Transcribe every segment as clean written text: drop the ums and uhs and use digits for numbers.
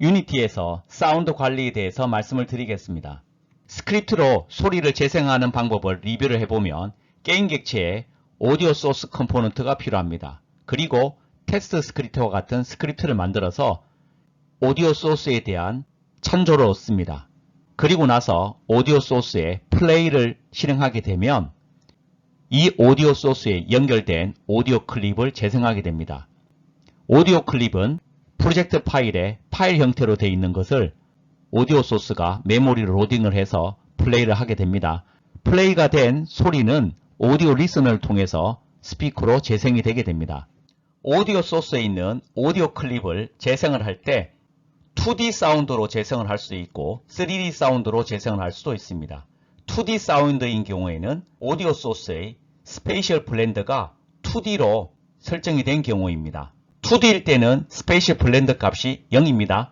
유니티에서 사운드 관리에 대해서 말씀을 드리겠습니다. 스크립트로 소리를 재생하는 방법을 리뷰를 해보면 게임 객체에 오디오 소스 컴포넌트가 필요합니다. 그리고 테스트 스크립트와 같은 스크립트를 만들어서 오디오 소스에 대한 참조를 얻습니다. 그리고 나서 오디오 소스에 플레이를 실행하게 되면 이 오디오 소스에 연결된 오디오 클립을 재생하게 됩니다. 오디오 클립은 프로젝트 파일에 파일 형태로 되어 있는 것을 오디오 소스가 메모리로 로딩을 해서 플레이를 하게 됩니다. 플레이가 된 소리는 오디오 리스너를 통해서 스피커로 재생이 되게 됩니다. 오디오 소스에 있는 오디오 클립을 재생을 할 때 2D 사운드로 재생을 할 수 있고 3D 사운드로 재생을 할 수도 있습니다. 2D 사운드인 경우에는 오디오 소스의 스페이셜 블렌더가 2D로 설정이 된 경우입니다. 2D일 때는 스페이셜 블렌더 값이 0입니다.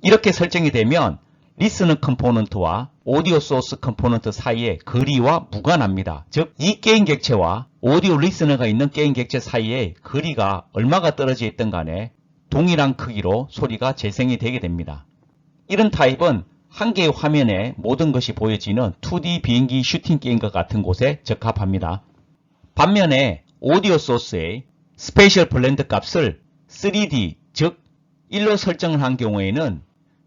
이렇게 설정이 되면 리스너 컴포넌트와 오디오 소스 컴포넌트 사이의 거리와 무관합니다. 즉, 이 게임 객체와 오디오 리스너가 있는 게임 객체 사이의 거리가 얼마가 떨어져 있든 간에 동일한 크기로 소리가 재생이 되게 됩니다. 이런 타입은 한 개의 화면에 모든 것이 보여지는 2D 비행기 슈팅 게임과 같은 곳에 적합합니다. 반면에 오디오 소스의 스페이셜 블렌드 값을 3D, 즉 1로 설정을 한 경우에는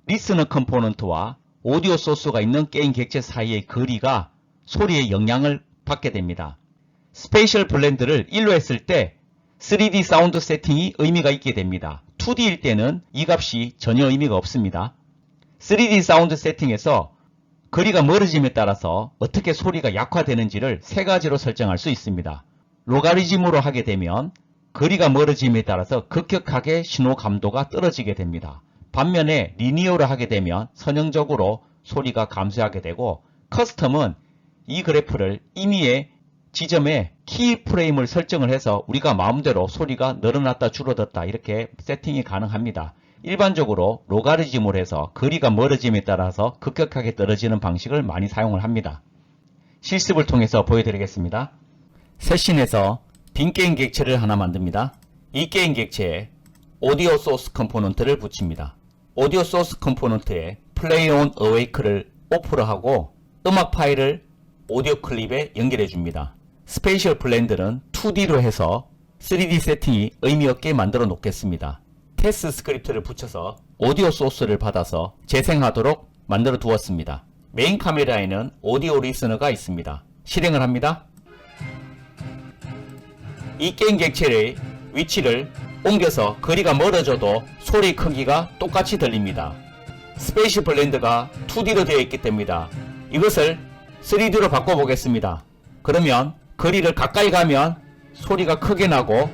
리스너 컴포넌트와 오디오 소스가 있는 게임 객체 사이의 거리가 소리에 영향을 받게 됩니다. 스페이셜 블렌드를 1로 했을 때 3D 사운드 세팅이 의미가 있게 됩니다. 2D일 때는 이 값이 전혀 의미가 없습니다. 3D 사운드 세팅에서 거리가 멀어짐에 따라서 어떻게 소리가 약화되는지를 세 가지로 설정할 수 있습니다. 로가리즘으로 하게 되면 거리가 멀어짐에 따라서 급격하게 신호 감도가 떨어지게 됩니다. 반면에 리니어로 하게 되면 선형적으로 소리가 감소하게 되고, 커스텀은 이 그래프를 임의의 지점에 키 프레임을 설정을 해서 우리가 마음대로 소리가 늘어났다 줄어들었다 이렇게 세팅이 가능합니다. 일반적으로 로가리즘으로 해서 거리가 멀어짐에 따라서 급격하게 떨어지는 방식을 많이 사용을 합니다. 실습을 통해서 보여드리겠습니다. 세신에서 빈 게임 객체를 하나 만듭니다. 이 게임 객체에 오디오 소스 컴포넌트를 붙입니다. 오디오 소스 컴포넌트에 플레이 온 어웨이크를 오프를 하고 음악 파일을 오디오 클립에 연결해 줍니다. 스페이셜 블렌드는 2D로 해서 3D 세팅이 의미 없게 만들어 놓겠습니다. 테스트 스크립트를 붙여서 오디오 소스를 받아서 재생하도록 만들어 두었습니다. 메인 카메라에는 오디오 리스너가 있습니다. 실행을 합니다. 이 게임 객체의 위치를 옮겨서 거리가 멀어져도 소리 크기가 똑같이 들립니다. 스페이셜 블렌드가 2D로 되어 있기 때문에 이것을 3D로 바꿔보겠습니다. 그러면 거리를 가까이 가면 소리가 크게 나고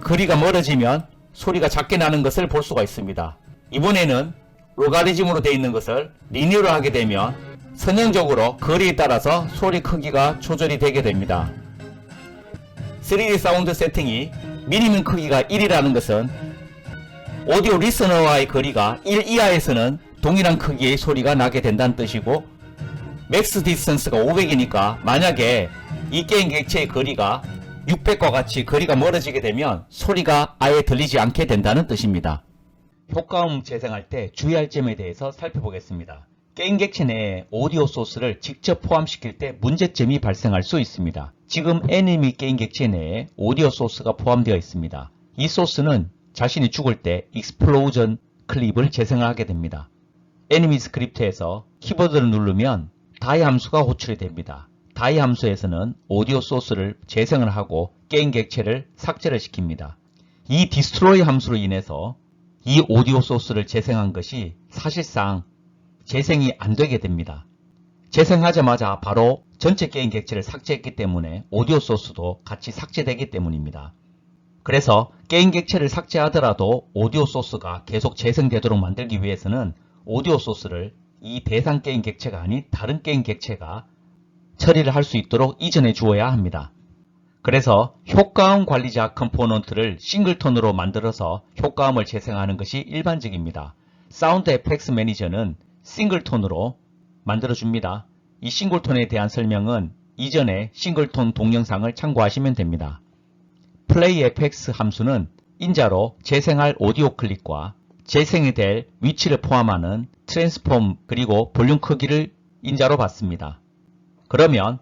거리가 멀어지면 소리가 작게 나는 것을 볼 수가 있습니다. 이번에는 로가리즘으로 되어 있는 것을 리니어로 하게 되면 선형적으로 거리에 따라서 소리 크기가 조절이 되게 됩니다. 3D 사운드 세팅이 미니멈 크기가 1이라는 것은 오디오 리스너와의 거리가 1 이하에서는 동일한 크기의 소리가 나게 된다는 뜻이고, 맥스 디스턴스가 500이니까 만약에 이 게임 객체의 거리가 600과 같이 거리가 멀어지게 되면 소리가 아예 들리지 않게 된다는 뜻입니다. 효과음 재생할 때 주의할 점에 대해서 살펴보겠습니다. 게임 객체 내에 오디오 소스를 직접 포함시킬 때 문제점이 발생할 수 있습니다. 지금 애니미 게임 객체 내에 오디오 소스가 포함되어 있습니다. 이 소스는 자신이 죽을 때 익스플로전 클립을 재생하게 됩니다. 애니미 스크립트에서 키보드를 누르면 die 함수가 호출이 됩니다. die 함수에서는 오디오 소스를 재생을 하고 게임 객체를 삭제를 시킵니다. 이 destroy 함수로 인해서 이 오디오 소스를 재생한 것이 사실상 재생이 안 되게 됩니다. 재생하자마자 바로 전체 게임 객체를 삭제했기 때문에 오디오 소스도 같이 삭제되기 때문입니다. 그래서 게임 객체를 삭제하더라도 오디오 소스가 계속 재생되도록 만들기 위해서는 오디오 소스를 이 대상 게임 객체가 아닌 다른 게임 객체가 처리를 할 수 있도록 이전해 주어야 합니다. 그래서 효과음 관리자 컴포넌트를 싱글톤으로 만들어서 효과음을 재생하는 것이 일반적입니다. 사운드 에펙스 매니저는 싱글톤으로 만들어줍니다. 이 싱글톤에 대한 설명은 이전에 싱글톤 동영상을 참고하시면 됩니다. 플레이 에펙스 함수는 인자로 재생할 오디오 클립과 재생이 될 위치를 포함하는 트랜스폼 그리고 볼륨 크기를 인자로 받습니다. 그러면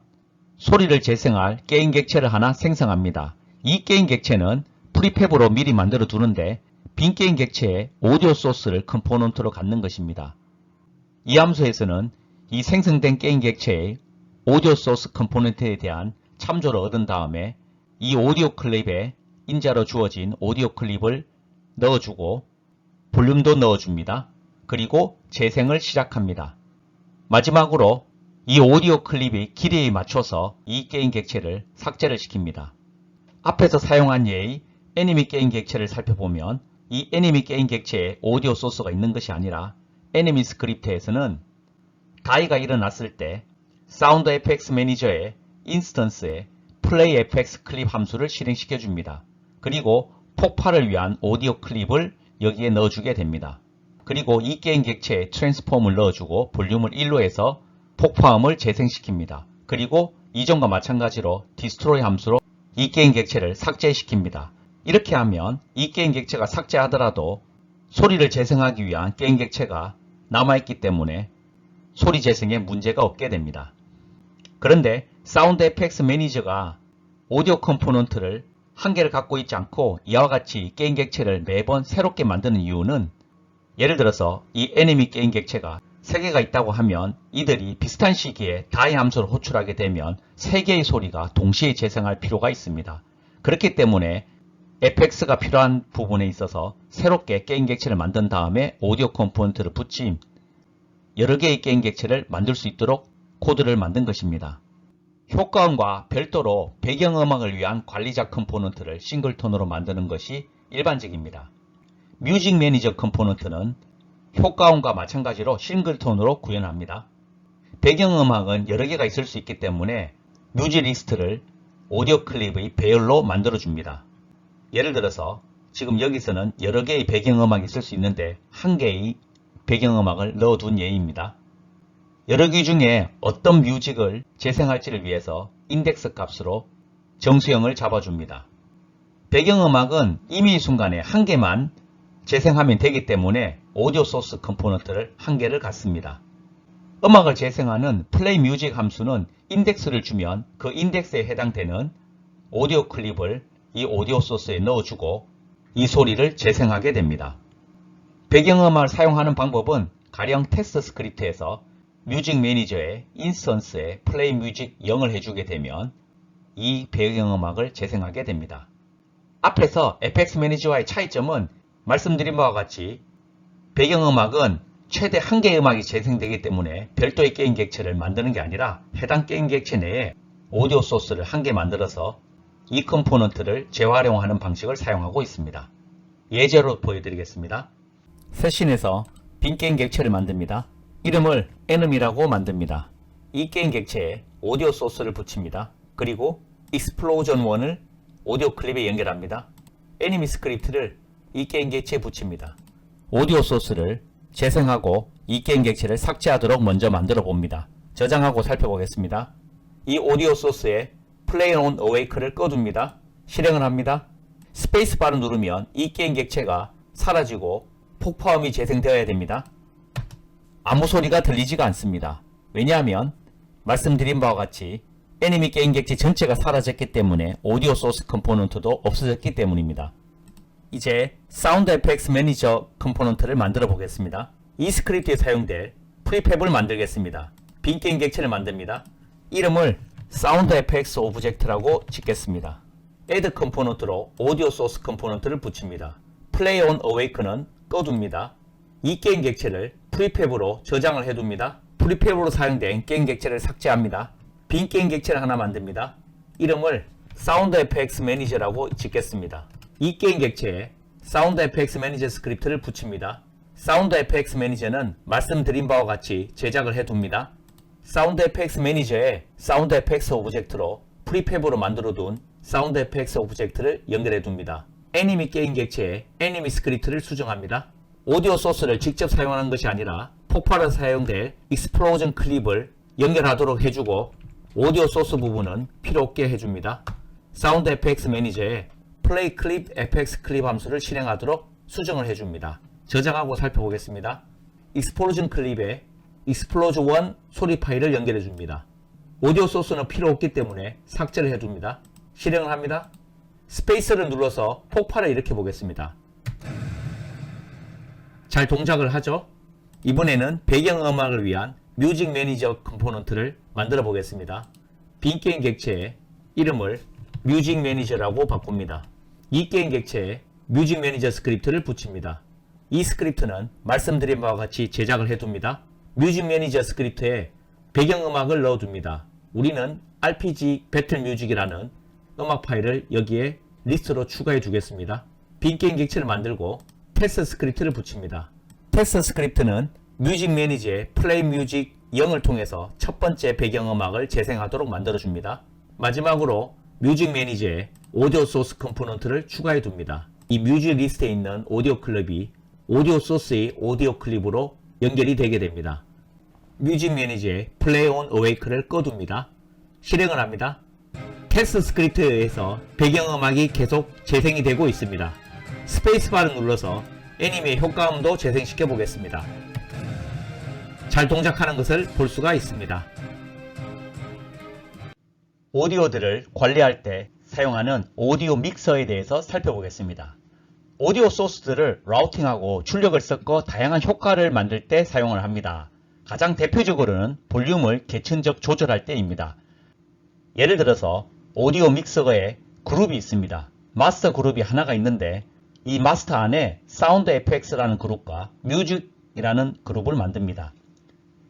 소리를 재생할 게인 객체를 하나 생성합니다. 이 게인 객체는 프리팹으로 미리 만들어 두는데 빈 게인 객체에 오디오 소스를 컴포넌트로 갖는 것입니다. 이 함수에서는 이 생성된 게인 객체의 오디오 소스 컴포넌트에 대한 참조를 얻은 다음에 이 오디오 클립에 인자로 주어진 오디오 클립을 넣어주고 볼륨도 넣어줍니다. 그리고 재생을 시작합니다. 마지막으로 이 오디오 클립이 길이에 맞춰서 이 게인 객체를 삭제를 시킵니다. 앞에서 사용한 예의 애니미 게인 객체를 살펴보면 이 애니미 게인 객체에 오디오 소스가 있는 것이 아니라 애니미 스크립트에서는 다이가 일어났을 때 사운드 FX 매니저의 인스턴스에 플레이 FX 클립 함수를 실행시켜 줍니다. 그리고 폭발을 위한 오디오 클립을 여기에 넣어주게 됩니다. 그리고 이 게인 객체에 트랜스폼을 넣어주고 볼륨을 1로 해서 폭파음을 재생시킵니다. 그리고 이전과 마찬가지로 디스트로이 함수로 이 게인 객체를 삭제시킵니다. 이렇게 하면 이 게인 객체가 삭제하더라도 소리를 재생하기 위한 게인 객체가 남아있기 때문에 소리 재생에 문제가 없게 됩니다. 그런데 사운드 FX 매니저가 오디오 컴포넌트를 한 개를 갖고 있지 않고 이와 같이 게인 객체를 매번 새롭게 만드는 이유는 예를 들어서 이 애니미 게인 객체가 3개가 있다고 하면 이들이 비슷한 시기에 다이 함수를 호출하게 되면 3개의 소리가 동시에 재생할 필요가 있습니다. 그렇기 때문에 FX가 필요한 부분에 있어서 새롭게 게인 객체를 만든 다음에 오디오 컴포넌트를 붙임 여러 개의 게인 객체를 만들 수 있도록 코드를 만든 것입니다. 효과음과 별도로 배경음악을 위한 관리자 컴포넌트를 싱글톤으로 만드는 것이 일반적입니다. 뮤직 매니저 컴포넌트는 효과음과 마찬가지로 싱글톤으로 구현합니다. 배경음악은 여러 개가 있을 수 있기 때문에 뮤직 리스트를 오디오 클립의 배열로 만들어줍니다. 예를 들어서 지금 여기서는 여러 개의 배경음악이 있을 수 있는데 한 개의 배경음악을 넣어둔 예입니다. 여러 개 중에 어떤 뮤직을 재생할지를 위해서 인덱스 값으로 정수형을 잡아줍니다. 배경음악은 임의 순간에 한 개만 재생하면 되기 때문에 오디오 소스 컴포넌트를 한 개를 갖습니다. 음악을 재생하는 플레이 뮤직 함수는 인덱스를 주면 그 인덱스에 해당되는 오디오 클립을 이 오디오 소스에 넣어주고 이 소리를 재생하게 됩니다. 배경음악을 사용하는 방법은 가령 테스트 스크립트에서 뮤직 매니저의 인스턴스에 플레이 뮤직 0을 해주게 되면 이 배경음악을 재생하게 됩니다. 앞에서 FX 매니저와의 차이점은 말씀드린 바와 같이 배경음악은 최대 한 개의 음악이 재생되기 때문에 별도의 게임 객체를 만드는 게 아니라 해당 게임 객체 내에 오디오 소스를 한 개 만들어서 이 컴포넌트를 재활용하는 방식을 사용하고 있습니다. 예제로 보여드리겠습니다. 세션에서 빈 게임 객체를 만듭니다. 이름을 enum이라고 만듭니다. 이 게임 객체에 오디오 소스를 붙입니다. 그리고 explosion 1을 오디오 클립에 연결합니다. 애니미 스크립트를 이 게임 객체에 붙입니다. 오디오 소스를 재생하고 이 게임 객체를 삭제하도록 먼저 만들어 봅니다. 저장하고 살펴보겠습니다. 이 오디오 소스에 Play on Awake를 꺼둡니다. 실행을 합니다. 스페이스바를 누르면 이 게임 객체가 사라지고 폭파음이 재생되어야 됩니다. 아무 소리가 들리지가 않습니다. 왜냐하면 말씀드린 바와 같이 애니미 게임 객체 전체가 사라졌기 때문에 오디오 소스 컴포넌트도 없어졌기 때문입니다. 이제 사운드 FX 매니저 컴포넌트를 만들어 보겠습니다. 이 스크립트에 사용될 프리팹을 만들겠습니다. 빈 게임 객체를 만듭니다. 이름을 사운드 FX 오브젝트라고 짓겠습니다. add 컴포넌트로 오디오 소스 컴포넌트를 붙입니다. Play on Awake는 꺼둡니다. 이 게임 객체를 프리팹으로 저장을 해둡니다. 프리팹으로 사용된 게임 객체를 삭제합니다. 빈 게임 객체를 하나 만듭니다. 이름을 사운드 FX 매니저라고 짓겠습니다. 이 게임 객체에 사운드 FX 매니저 스크립트를 붙입니다. 사운드 FX 매니저는 말씀드린 바와 같이 제작을 해둡니다. 사운드 FX 매니저에 사운드 FX 오브젝트로 프리팹으로 만들어둔 사운드 FX 오브젝트를 연결해둡니다. 애니미 게임 객체에 애니미 스크립트를 수정합니다. 오디오 소스를 직접 사용하는 것이 아니라 폭발에 사용될 익스플로전 클립을 연결하도록 해주고 오디오 소스 부분은 필요 없게 해줍니다. 사운드 FX 매니저에 플레이 클립 FX 클립 함수를 실행하도록 수정을 해줍니다. 저장하고 살펴보겠습니다. 익스플로전 클립에 익스플로전 1 소리 파일을 연결해 줍니다. 오디오 소스는 필요 없기 때문에 삭제를 해줍니다. 실행을 합니다. 스페이스를 눌러서 폭발을 일으켜 보겠습니다. 잘 동작을 하죠? 이번에는 배경음악을 위한 뮤직 매니저 컴포넌트를 만들어 보겠습니다. 빈 게임 객체에 이름을 뮤직 매니저라고 바꿉니다. 이 게임 객체에 뮤직 매니저 스크립트를 붙입니다. 이 스크립트는 말씀드린 바와 같이 제작을 해둡니다. 뮤직 매니저 스크립트에 배경음악을 넣어줍니다. 우리는 RPG 배틀 뮤직이라는 음악 파일을 여기에 리스트로 추가해 주겠습니다. 빈 게임 객체를 만들고 테스트 스크립트를 붙입니다. 테스트 스크립트는 뮤직 매니저의 플레이 뮤직 0을 통해서 첫 번째 배경음악을 재생하도록 만들어줍니다. 마지막으로 뮤직 매니저에 오디오 소스 컴포넌트를 추가해 둡니다. 이 뮤직 리스트에 있는 오디오 클립이 오디오 소스의 오디오 클립으로 연결이 되게 됩니다. 뮤직 매니저에 플레이 온 어웨이크를 꺼둡니다. 실행을 합니다. 테스트 스크립트에서 배경음악이 계속 재생이 되고 있습니다. 스페이스바를 눌러서 애니메 효과음도 재생시켜 보겠습니다. 잘 동작하는 것을 볼 수가 있습니다. 오디오들을 관리할 때 사용하는 오디오 믹서에 대해서 살펴보겠습니다. 오디오 소스들을 라우팅하고 출력을 섞어 다양한 효과를 만들 때 사용을 합니다. 가장 대표적으로는 볼륨을 계층적 조절할 때입니다. 예를 들어서 오디오 믹서에 그룹이 있습니다. 마스터 그룹이 하나가 있는데 이 마스터 안에 사운드 FX라는 그룹과 뮤직이라는 그룹을 만듭니다.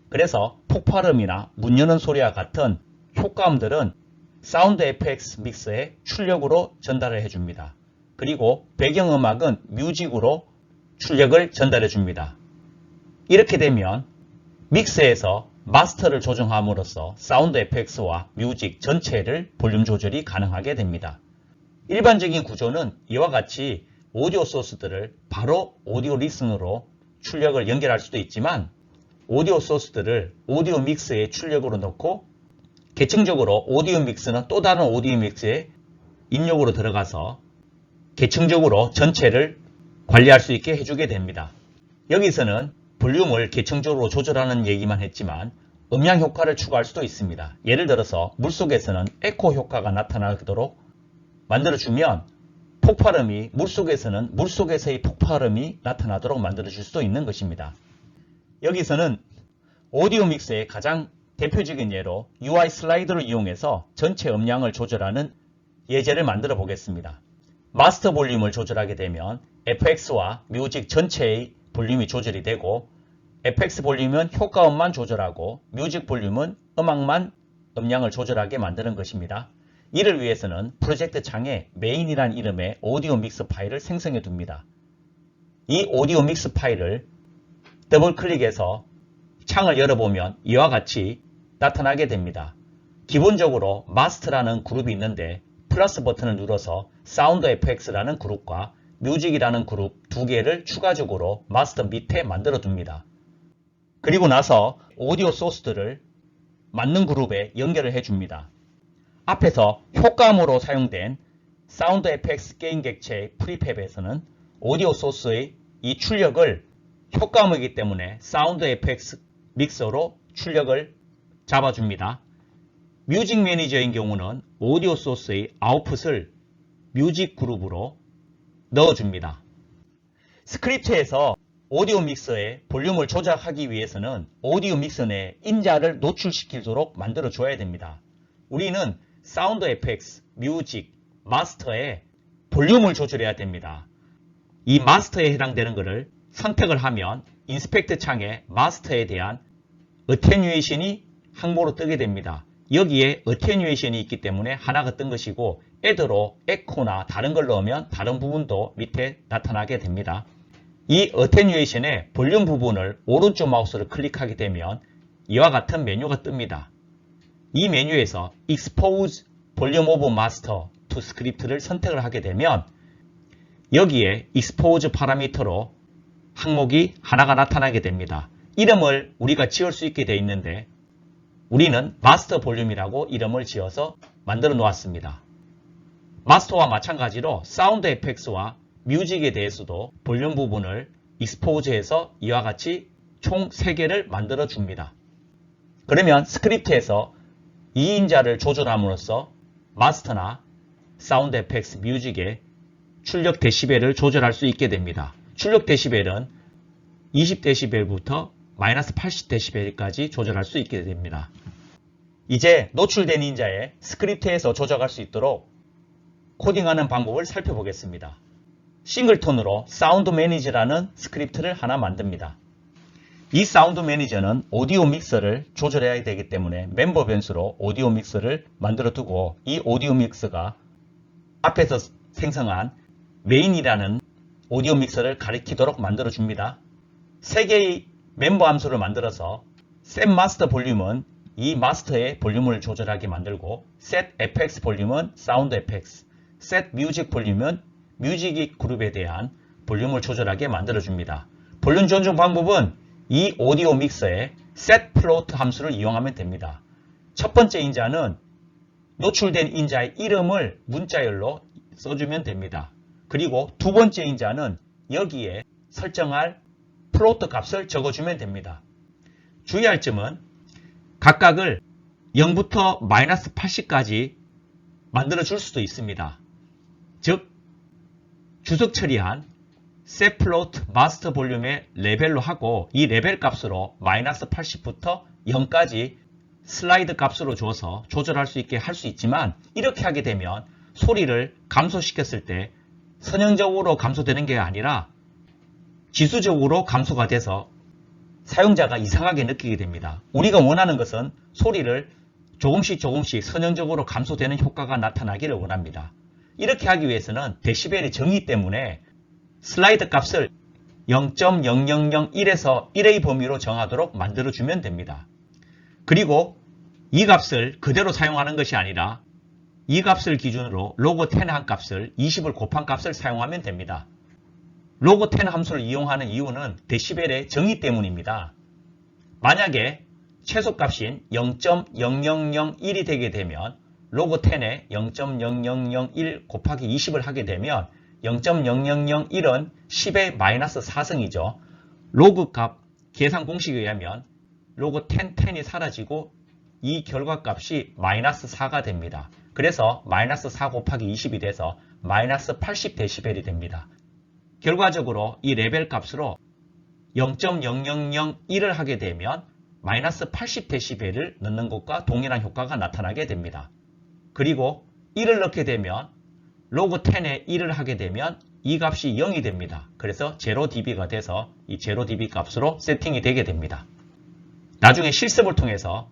그래서 폭발음이나 문 여는 소리와 같은 효과음들은 사운드 FX 믹서에 출력으로 전달을 해줍니다. 그리고 배경음악은 뮤직으로 출력을 전달해 줍니다. 이렇게 되면 믹서에서 마스터를 조정함으로써 사운드 FX와 뮤직 전체를 볼륨 조절이 가능하게 됩니다. 일반적인 구조는 이와 같이 오디오 소스들을 바로 오디오 리슨으로 출력을 연결할 수도 있지만 오디오 소스들을 오디오 믹스에 출력으로 넣고 계층적으로 오디오 믹스는 또 다른 오디오 믹스에 입력으로 들어가서 계층적으로 전체를 관리할 수 있게 해주게 됩니다. 여기서는 볼륨을 계층적으로 조절하는 얘기만 했지만 음량 효과를 추가할 수도 있습니다. 예를 들어서 물속에서는 에코 효과가 나타나도록 만들어주면 폭발음이 물속에서는 물속에서의 폭발음이 나타나도록 만들어줄 수도 있는 것입니다. 여기서는 오디오 믹스의 가장 대표적인 예로 UI 슬라이드를 이용해서 전체 음량을 조절하는 예제를 만들어 보겠습니다. 마스터 볼륨을 조절하게 되면 FX와 뮤직 전체의 볼륨이 조절이 되고 FX 볼륨은 효과음만 조절하고 뮤직 볼륨은 음악만 음량을 조절하게 만드는 것입니다. 이를 위해서는 프로젝트 창에 메인이라는 이름의 오디오 믹스 파일을 생성해 둡니다. 이 오디오 믹스 파일을 더블 클릭해서 창을 열어보면 이와 같이 나타나게 됩니다. 기본적으로 마스터라는 그룹이 있는데 플러스 버튼을 눌러서 사운드 FX라는 그룹과 뮤직이라는 그룹 두 개를 추가적으로 마스터 밑에 만들어 둡니다. 그리고 나서 오디오 소스들을 맞는 그룹에 연결을 해줍니다. 앞에서 효과음으로 사용된 사운드 FX 게임 객체의 프리팹에서는 오디오 소스의 이 출력을 효과음이기 때문에 사운드 FX 믹서로 출력을 잡아줍니다. 뮤직 매니저인 경우는 오디오 소스의 아웃풋을 뮤직 그룹으로 넣어줍니다. 스크립트에서 오디오 믹서의 볼륨을 조작하기 위해서는 오디오 믹서 내 인자를 노출시키도록 만들어 줘야 됩니다. 우리는 사운드 FX, 뮤직, 마스터에 볼륨을 조절해야 됩니다. 이 마스터에 해당되는 것을 선택을 하면 인스펙트 창에 마스터에 대한 어테뉴에이션이 항목으로 뜨게 됩니다. 여기에 어테뉴에이션이 있기 때문에 하나가 뜬 것이고 애드로 에코나 다른 걸 넣으면 다른 부분도 밑에 나타나게 됩니다. 이 어테뉴에이션의 볼륨 부분을 오른쪽 마우스를 클릭하게 되면 이와 같은 메뉴가 뜹니다. 이 메뉴에서 Expose Volume of Master to Script를 선택을 하게 되면 여기에 Expose 파라미터로 항목이 하나가 나타나게 됩니다. 이름을 우리가 지을 수 있게 되어 있는데 우리는 마스터 볼륨이라고 이름을 지어서 만들어 놓았습니다. 마스터와 마찬가지로 사운드 FX와 뮤직에 대해서도 볼륨 부분을 익스포즈해서 이와 같이 총 3개를 만들어 줍니다. 그러면 스크립트에서 이 인자를 조절함으로써 마스터나 사운드 에펙스 뮤직의 출력 데시벨을 조절할 수 있게 됩니다. 출력 데시벨은 20dB부터 마이너스 80dB까지 조절할 수 있게 됩니다. 이제 노출된 인자에 스크립트에서 조작할 수 있도록 코딩하는 방법을 살펴보겠습니다. 싱글톤으로 사운드 매니저라는 스크립트를 하나 만듭니다. 이 사운드 매니저는 오디오 믹서를 조절해야 되기 때문에 멤버 변수로 오디오 믹서를 만들어 두고 이 오디오 믹서가 앞에서 생성한 메인이라는 오디오 믹서를 가리키도록 만들어 줍니다. 3개의 멤버 함수를 만들어서 set master 볼륨은 이 마스터의 볼륨을 조절하게 만들고 set fx 볼륨은 사운드 fx, set music 볼륨은 뮤직 그룹에 대한 볼륨을 조절하게 만들어 줍니다. 볼륨 조정 방법은 이 오디오 믹서의 set float 함수를 이용하면 됩니다. 첫 번째 인자는 노출된 인자의 이름을 문자열로 써주면 됩니다. 그리고 두 번째 인자는 여기에 설정할 플로트 값을 적어주면 됩니다. 주의할 점은 각각을 0부터 마이너스 80까지 만들어 줄 수도 있습니다. 즉 주석 처리한 setFloat master 볼륨의 레벨로 하고 이 레벨 값으로 마이너스 80부터 0까지 슬라이드 값으로 줘서 조절할 수 있게 할 수 있지만 이렇게 하게 되면 소리를 감소시켰을 때 선형적으로 감소되는 게 아니라 지수적으로 감소가 돼서 사용자가 이상하게 느끼게 됩니다. 우리가 원하는 것은 소리를 조금씩 선형적으로 감소되는 효과가 나타나기를 원합니다. 이렇게 하기 위해서는 데시벨의 정의 때문에 슬라이드 값을 0.0001에서 1의 범위로 정하도록 만들어주면 됩니다. 그리고 이 값을 그대로 사용하는 것이 아니라 이 값을 기준으로 로그 10의 한 값을 20을 곱한 값을 사용하면 됩니다. 로그 10 함수를 이용하는 이유는 데시벨의 정의 때문입니다. 만약에 최소값인 0.0001이 되게 되면 로그 10에 0.0001 곱하기 20을 하게 되면 0.0001은 10의 마이너스 4승이죠. 로그 값 계산 공식에 의하면 로그 10이 사라지고 이 결과값이 마이너스 4가 됩니다. 그래서 마이너스 4 곱하기 20이 돼서 마이너스 80dB이 됩니다. 결과적으로 이 레벨 값으로 0.0001을 하게 되면 마이너스 80dB를 넣는 것과 동일한 효과가 나타나게 됩니다. 그리고 1을 넣게 되면 로그 10에 1을 하게 되면 이 값이 0이 됩니다. 그래서 0dB가 돼서 이 0dB 값으로 세팅이 되게 됩니다. 나중에 실습을 통해서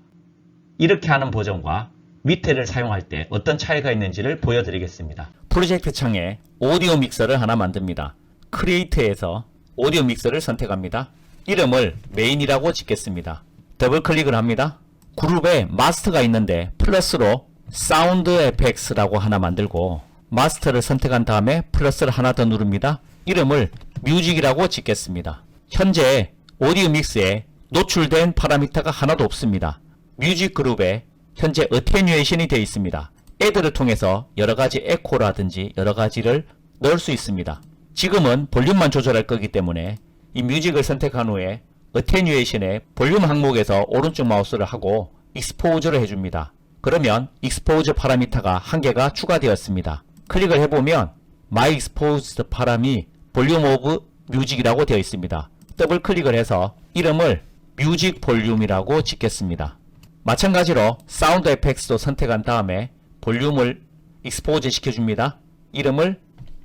이렇게 하는 버전과 밑에를 사용할 때 어떤 차이가 있는지를 보여드리겠습니다. 프로젝트 창에 오디오 믹서를 하나 만듭니다. 크리에이트에서 오디오 믹서를 선택합니다. 이름을 메인이라고 짓겠습니다. 더블 클릭을 합니다. 그룹에 마스터가 있는데 플러스로 사운드 에펙스라고 하나 만들고 마스터를 선택한 다음에 플러스를 하나 더 누릅니다. 이름을 뮤직이라고 짓겠습니다. 현재 오디오 믹스에 노출된 파라미터가 하나도 없습니다. 뮤직 그룹에 현재 어테뉴에이션이 되어 있습니다. 애들을 통해서 여러가지 에코라든지 여러가지를 넣을 수 있습니다. 지금은 볼륨만 조절할 거기 때문에 이 뮤직을 선택한 후에 어테뉴에이션의 볼륨 항목에서 오른쪽 마우스를 하고 익스포즈를 해줍니다. 그러면 익스포즈 파라미터가 한 개가 추가되었습니다. 클릭을 해보면 My Exposed 파람이 볼륨 오브 뮤직이라고 되어 있습니다. 더블 클릭을 해서 이름을 뮤직 볼륨이라고 짓겠습니다. 마찬가지로 사운드 에펙스도 선택한 다음에 볼륨을 익스포즈 시켜줍니다. 이름을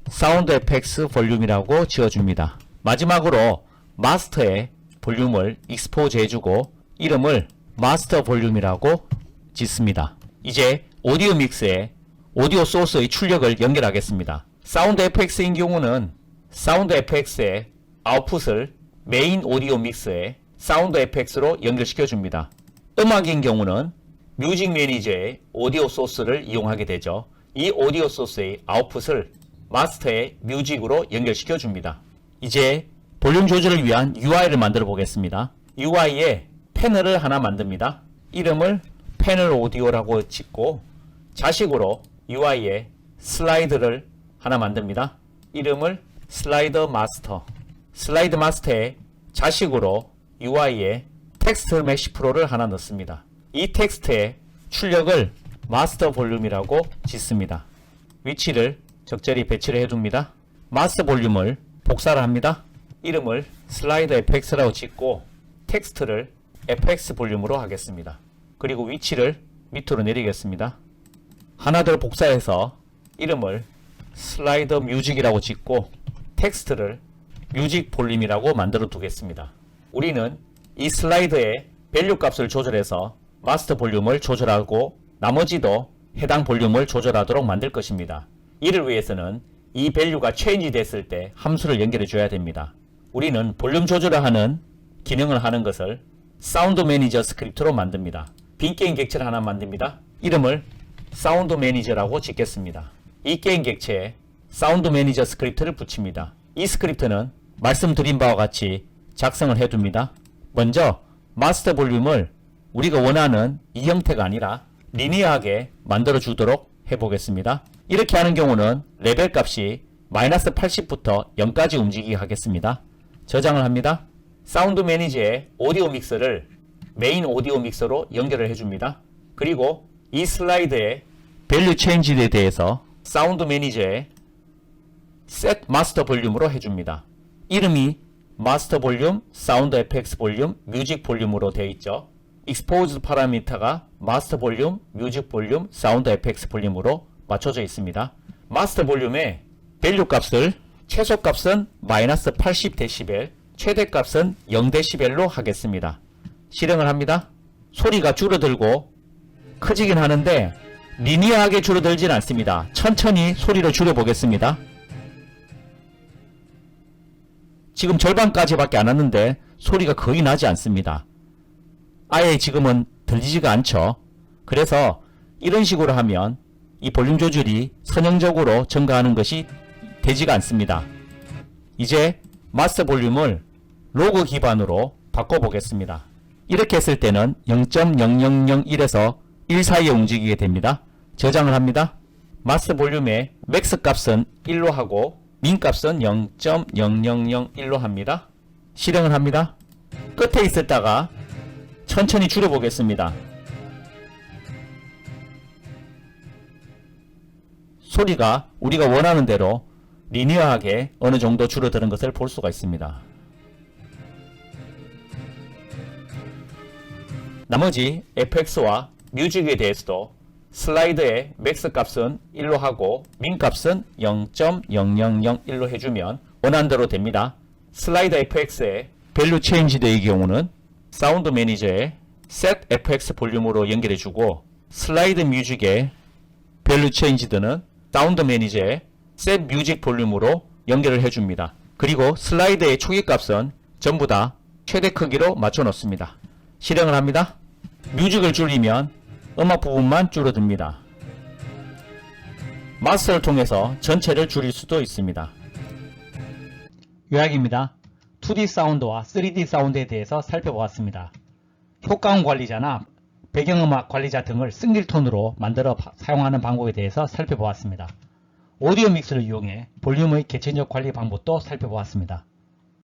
사운드 에펙스 볼륨이라고 지어줍니다. 마지막으로 마스터의 볼륨을 익스포즈 해주고 이름을 마스터 볼륨이라고 짓습니다. 이제 오디오 믹스에 오디오 소스의 출력을 연결하겠습니다. 사운드 FX인 경우는 사운드 FX의 아웃풋을 메인 오디오 믹스에 사운드 FX로 연결시켜 줍니다. 음악인 경우는 뮤직 매니저의 오디오 소스를 이용하게 되죠. 이 오디오 소스의 아웃풋을 마스터의 뮤직으로 연결시켜 줍니다. 이제 볼륨 조절을 위한 UI를 만들어 보겠습니다. UI에 패널을 하나 만듭니다. 이름을 패널 오디오라고 짓고 자식으로 UI에 슬라이드를 하나 만듭니다. 이름을 슬라이더 마스터, 슬라이드 마스터의 자식으로 UI에 텍스트 메쉬 프로를 하나 넣습니다. 이 텍스트의 출력을 마스터 볼륨이라고 짓습니다. 위치를 적절히 배치를 해둡니다. 마스터 볼륨을 복사를 합니다. 이름을 슬라이드 FX라고 짓고 텍스트를 FX 볼륨으로 하겠습니다. 그리고 위치를 밑으로 내리겠습니다. 하나 더 복사해서 이름을 슬라이드 뮤직이라고 짓고 텍스트를 뮤직 볼륨이라고 만들어 두겠습니다. 우리는 이 슬라이드의 밸류 값을 조절해서 마스터 볼륨을 조절하고 나머지도 해당 볼륨을 조절하도록 만들 것입니다. 이를 위해서는 이 밸류가 체인지 됐을 때 함수를 연결해 줘야 됩니다. 우리는 볼륨 조절을 하는 기능을 하는 것을 사운드 매니저 스크립트로 만듭니다. 빈 게임 객체를 하나 만듭니다. 이름을 사운드 매니저라고 짓겠습니다. 이 게임 객체에 사운드 매니저 스크립트를 붙입니다. 이 스크립트는 말씀드린 바와 같이 작성을 해둡니다. 먼저 마스터 볼륨을 우리가 원하는 이 형태가 아니라 리니어하게 만들어 주도록 해보겠습니다. 이렇게 하는 경우는 레벨 값이 마이너스 80부터 0까지 움직이게 하겠습니다. 저장을 합니다. 사운드 매니저의 오디오 믹서를 메인 오디오 믹서로 연결을 해줍니다. 그리고 이 슬라이드의 밸류 체인지에 대해서 사운드 매니저의 set 마스터 볼륨으로 해줍니다. 이름이 마스터 볼륨, 사운드 FX 볼륨, 뮤직 볼륨으로 되어 있죠. 익스포즈 파라미터가 마스터 볼륨, 뮤직 볼륨, 사운드 FX 볼륨으로 맞춰져 있습니다. 마스터 볼륨의 밸류 값을 최소 값은 마이너스 80dB, 최대 값은 0dB로 하겠습니다. 실행을 합니다. 소리가 줄어들고 커지긴 하는데 리니어하게 줄어들진 않습니다. 천천히 소리를 줄여보겠습니다. 지금 절반까지밖에 안 왔는데 소리가 거의 나지 않습니다. 아예 지금은 들리지가 않죠. 그래서 이런 식으로 하면 이 볼륨 조절이 선형적으로 증가하는 것이 되지가 않습니다. 이제 마스터 볼륨을 로그 기반으로 바꿔보겠습니다. 이렇게 했을 때는 0.0001에서 1 사이에 움직이게 됩니다. 저장을 합니다. 마스터 볼륨의 맥스 값은 1로 하고 민 값은 0.0001로 합니다. 실행을 합니다. 끝에 있었다가 천천히 줄여보겠습니다. 소리가 우리가 원하는 대로 리니어하게 어느 정도 줄어드는 것을 볼 수가 있습니다. 나머지 FX와 뮤직에 대해서도 슬라이드의 맥스 값은 1로 하고 민 값은 0.0001로 해주면 원하는 대로 됩니다. 슬라이드 FX의 밸류 체인지의 경우는 사운드 매니저의 set FX 볼륨으로 연결해주고 슬라이드 뮤직의 밸류 체인지드는 사운드 매니저의 set 뮤직 볼륨으로 연결을 해줍니다. 그리고 슬라이드의 초기 값은 전부 다 최대 크기로 맞춰 놓습니다. 실행을 합니다. 뮤직을 줄이면 음악 부분만 줄어듭니다. 마스터를 통해서 전체를 줄일 수도 있습니다. 요약입니다. 2D 사운드와 3D 사운드에 대해서 살펴보았습니다. 효과음 관리자나 배경음악 관리자 등을 싱글톤으로 만들어 사용하는 방법에 대해서 살펴보았습니다. 오디오 믹스를 이용해 볼륨의 개체적 관리 방법도 살펴보았습니다.